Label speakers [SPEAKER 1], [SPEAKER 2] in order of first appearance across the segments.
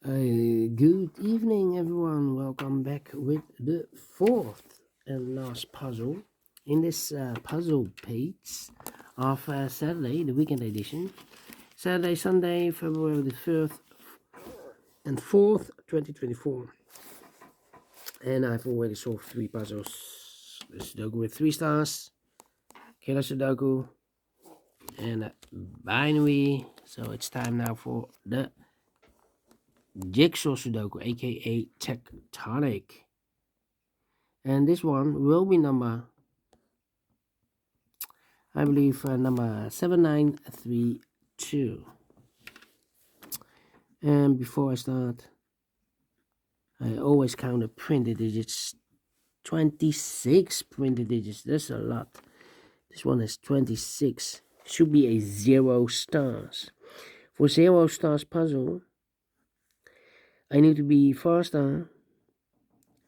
[SPEAKER 1] Good evening, everyone. Welcome back with the fourth and last puzzle in this puzzle page of Saturday, the weekend edition. Saturday, Sunday, February the 3rd and 4th, 2024. And I've already solved 3 puzzles. The Sudoku with 3 stars, Killer Sudoku, and binary. So it's time now for the JigsawSudoku, aka Tectonic. And this one will be number, I believe, number 7932. And before I start, I always count the printed digits. 26 printed digits. That's a lot. This one has 26. Should be a 0 stars. For 0 stars puzzle, I need to be faster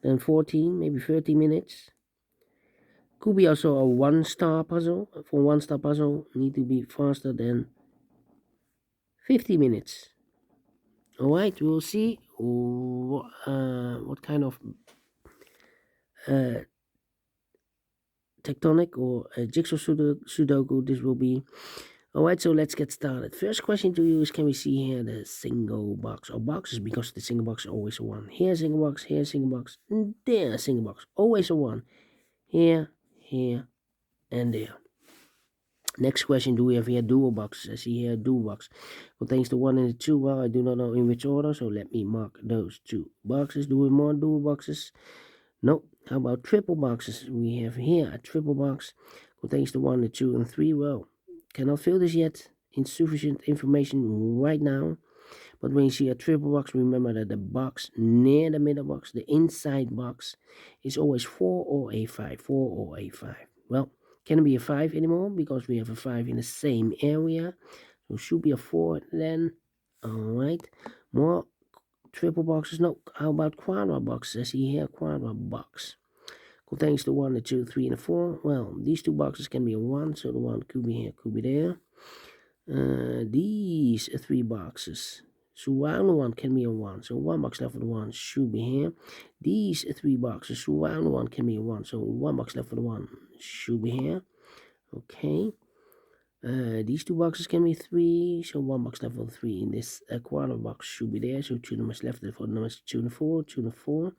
[SPEAKER 1] than 14, maybe 30 minutes. Could be also a 1 star puzzle. For 1 star puzzle, need to be faster than 50 minutes. Alright, we'll see what kind of Tectonic or Jigsaw Sudoku this will be. Alright, so let's get started. First question to you is, can we see here the single box or boxes, because the single box is always a 1. Here a single box, here a single box, and there a single box. Always a 1. Here, here, and there. Next question, do we have here dual boxes? I see here a dual box. Contains the 1 and the 2. Well, I do not know in which order, so let me mark those 2 boxes. Do we more dual boxes? No. How about triple boxes? We have here a triple box. Contains the 1, the 2, and 3. Well, cannot fill this yet. Insufficient information right now. But when you see a triple box, remember that the box near the middle box, the inside box, is always 4 or a 5. 4 or a 5. Well, can it be a 5 anymore? Because we have a 5 in the same area. So it should be a 4 then. Alright. More triple boxes. No. How about quadra boxes? I see here quadra box. Contains the 1, the 2, 3, and the 4. Well, these 2 boxes can be a 1. So the 1 could be here, could be there. These 3 boxes. Surround 1 can be a 1. So 1 box left for the 1 should be here. These 3 boxes. Surround 1 can be a 1. So 1 box left for the 1 should be here. Okay. These 2 boxes can be 3. So 1 box left for the 3 in this quarter box should be there. So 2 numbers left for the numbers 2 and 4. 2 and 4.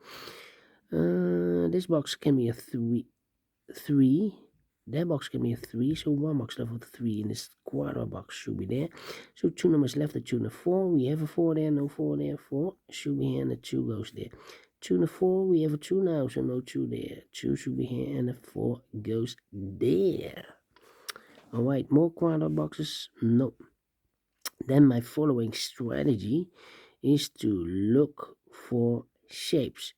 [SPEAKER 1] This box can be a 3. That box can be a 3, so 1 box left with 3 in this quarter box should be there. So 2 numbers left, the 2 and the 4. We have a 4 there, no 4 there. 4 should be here, and the 2 goes there. 2 and the 4, we have a 2 now, so no 2 there. 2 should be here, and the 4 goes there. Alright, more quarter boxes? No. Then my following strategy is to look for shapes,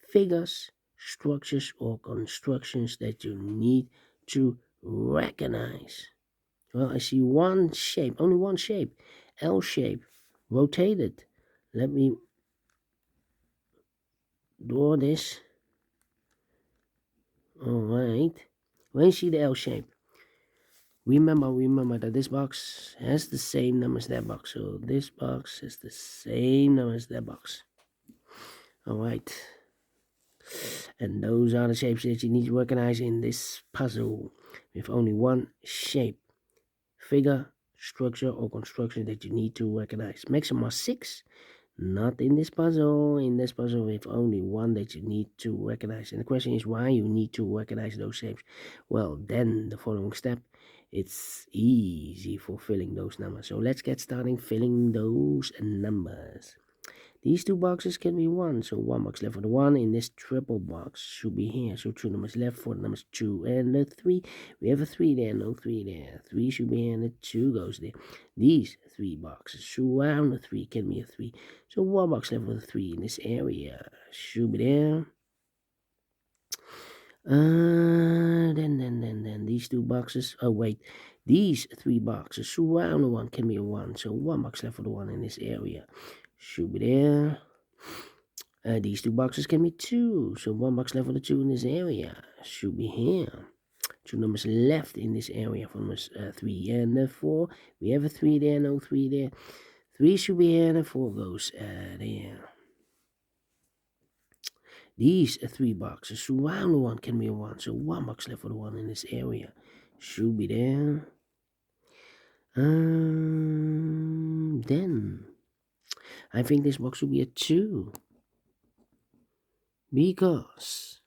[SPEAKER 1] figures, structures, or constructions that you need to recognize. Well, I see one shape, only one shape, L shape, rotated. Let me draw this. Alright, when you see the L shape, remember that this box has the same number as that box. So this box has the same number as that box. Alright. And those are the shapes that you need to recognize in this puzzle. With only one shape, figure, structure, or construction that you need to recognize. Maximum 6. Not in this puzzle. In this puzzle, with only one that you need to recognize. And the question is why you need to recognize those shapes. Well, then the following step, it's easy for filling those numbers. So let's get starting filling those numbers. These 2 boxes can be 1, so 1 box left for the 1 in this triple box should be here. So 2 numbers left for the numbers 2 and the 3. We have a 3 there, no 3 there. 3 should be here and the 2 goes there. These 3 boxes surround the 3 can be a 3. So 1 box left for the 3 in this area should be there. Then these 2 boxes. Oh wait, these 3 boxes surround the 1 can be a 1. So 1 box left for the 1 in this area should be there. These 2 boxes can be 2. So 1 box left for the 2 in this area should be here. 2 numbers left in this area for numbers 3 and 4. We have a 3 there, no 3 there. 3 should be here, and 4 goes there. These 3 boxes surround the 1 can be a 1, so 1 box left for the 1 in this area. Should be there. Then I think this box should be a 2. Because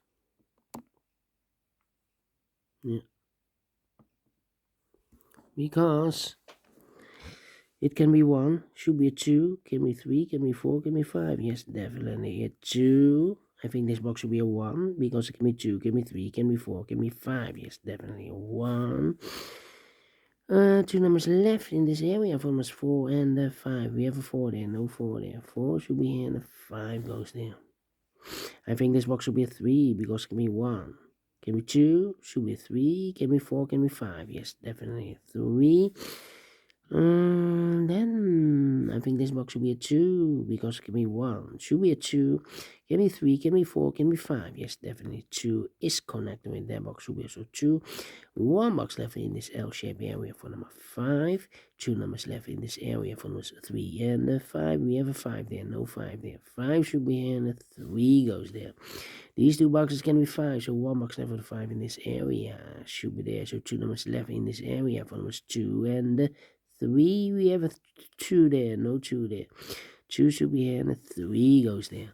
[SPEAKER 1] it can be 1, should be a 2, can be 3, can be 4, can be 5. Yes, definitely a 2. I think this box should be a 1 because it can be 2, can be 3, can be 4, can be 5. Yes, definitely a 1. 2 numbers left in this area for us 4 and 5. We have a 4 there, no 4 there. 4 should be here and a 5 goes there. I think this box should be a 3 because it can be 1. Can be 2, should be 3, can be 4, can be 5. Yes, definitely 3. Then I think this box should be a 2 because it can be 1. Should be a 2, can be 3, can be 4, can be 5. Yes, definitely 2 is connected with that box. Should be also 2. 1 box left in this L-shaped area for number 5. 2 numbers left in this area for numbers 3 and 5. We have a 5 there, no 5 there. 5 should be here and a 3 goes there. These 2 boxes can be 5, so 1 box left for the 5 in this area should be there. So 2 numbers left in this area for numbers 2 and 3. We have a 2 there, no 2 there. 2 should be here and a 3 goes there.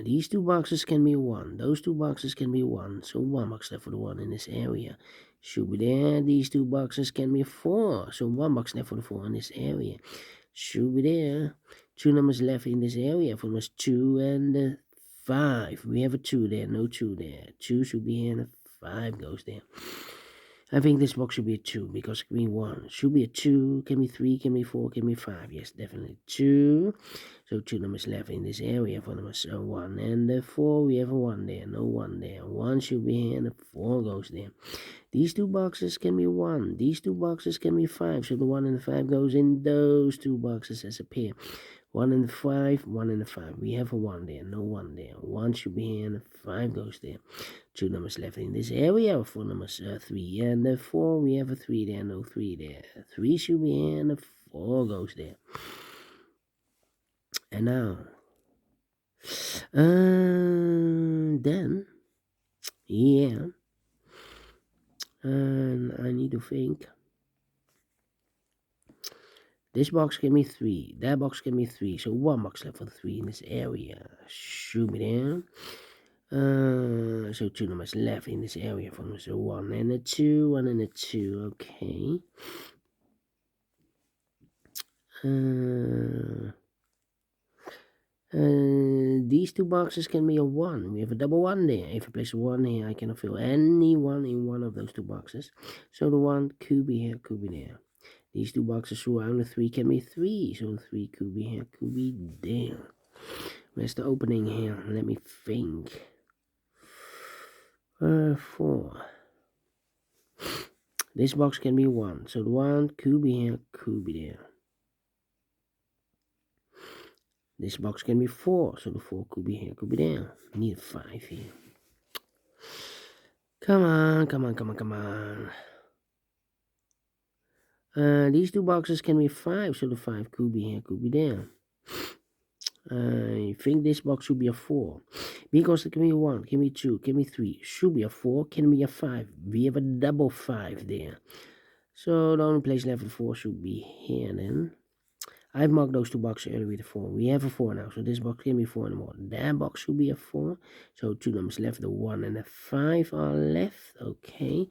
[SPEAKER 1] These 2 boxes can be 1. Those 2 boxes can be 1. So 1 box left for the 1 in this area. Should be there. These 2 boxes can be 4. So 1 box left for the 4 in this area. Should be there. 2 numbers left in this area for numbers 2 and 5. We have a 2 there. No 2 there. 2 should be here and a 5 goes there. I think this box should be a 2 because it can be 1. Should be a 2, can be 3, can be 4, can be 5. Yes, definitely 2. So 2 numbers left in this area for numbers 1 and 4. We have a 1 there, no 1 there. 1 should be here and a 4 goes there. These 2 boxes can be 1. These 2 boxes can be 5. So the 1 and the 5 goes in those 2 boxes as a pair. 1 and 5, 1 and 5. We have a 1 there, no 1 there. 1 should be here and a 5 goes there. 2 numbers left in this area for numbers 3 and 4. We have a 3 there, no 3 there. 3 should be here and a 4 goes there. And now, then, yeah, and I need to think. This box can be 3. That box can be 3. So 1 box left for the 3 in this area. Should be there. So 2 numbers left in this area for numbers 1 and a 2. 1 and a 2. Okay. These 2 boxes can be a 1. We have a double 1 there. If I place a 1 here, I cannot fill any 1 in one of those 2 boxes. So the 1 could be here, could be there. These 2 boxes surround the 3 can be 3. So the 3 could be here, could be there. Where's the opening here? Let me think. 4. This box can be 1. So the 1 could be here, could be there. This box can be 4. So the 4 could be here, could be there. Need a 5 here. Come on, come on, come on, come on. These 2 boxes can be 5, so the 5 could be here, could be there. I think this box should be a 4. Because it can be a 1, can be 2, can be 3. Should be a 4, can be a 5. We have a double 5 there. So the only place left for 4 should be here then. I've marked those 2 boxes earlier with a 4. We have a 4 now, so this box can be 4 anymore. That box should be a 4. So 2 numbers left, the 1 and the 5 are left. Okay.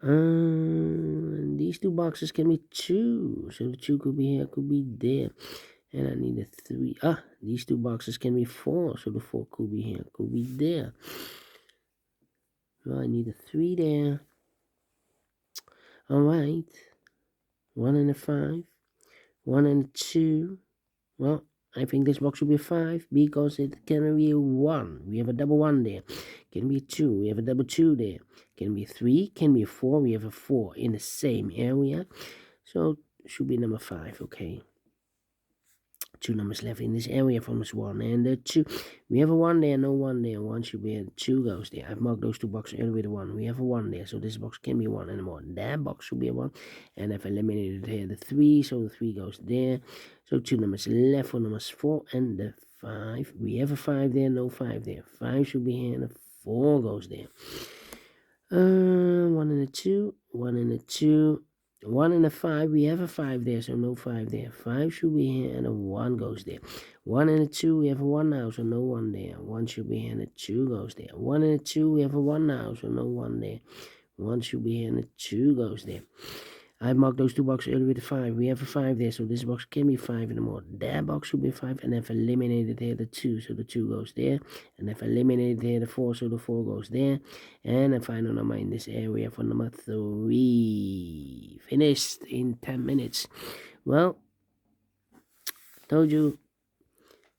[SPEAKER 1] These 2 boxes can be 2. So the 2 could be here, could be there. And I need a 3. These 2 boxes can be 4. So the 4 could be here, could be there. Well, I need a 3 there. Alright. 1 and a 5. 1 and a 2. Well, I think this box should be 5 because it can be a 1. We have a double 1 there. Can be a 2. We have a double 2 there. Can be a 3. Can be a 4. We have a 4 in the same area. So it should be number 5. Okay. two numbers left in this area from this 1 and the 2. We have a 1 there, no 1 there. 1 should be here, 2 goes there. I've marked those two boxes earlier with a 1. We have a 1 there, so this box can be 1 anymore. That box should be a 1. And I've eliminated here the 3, so the 3 goes there. So two numbers left for numbers 4 and the 5. We have a 5 there, no 5 there. 5 should be here, and the 4 goes there. 1 and a 2, 1 and a 2. 1 and a 5, we have a 5 there, so no 5 there. 5 should be here, and a 1 goes there. 1 and a 2, we have a 1 now, so no 1 there. 1 should be here, and a 2 goes there. 1 and a 2, we have a 1 now, so no 1 there. 1 should be here, and a 2 goes there. I marked those two boxes earlier with a 5. We have a 5 there, so this box can be 5 anymore. That box should be 5, and I've eliminated here the 2, so the 2 goes there. And I've eliminated here the 4, so the 4 goes there. And a final number in this area for number 3. Finished in 10 minutes. Well, told you,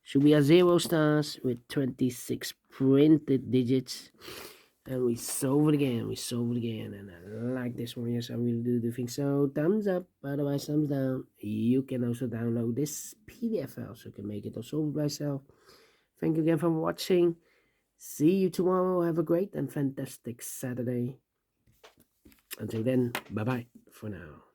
[SPEAKER 1] should be a 0 stars with 26 printed digits. And we solve it again, and I like this one. Yes, I really do think so. Thumbs up, otherwise thumbs down. You can also download this PDF file, so you can make it or solve it by yourself. Thank you again for watching. See you tomorrow. Have a great and fantastic Saturday. Until then, bye-bye for now.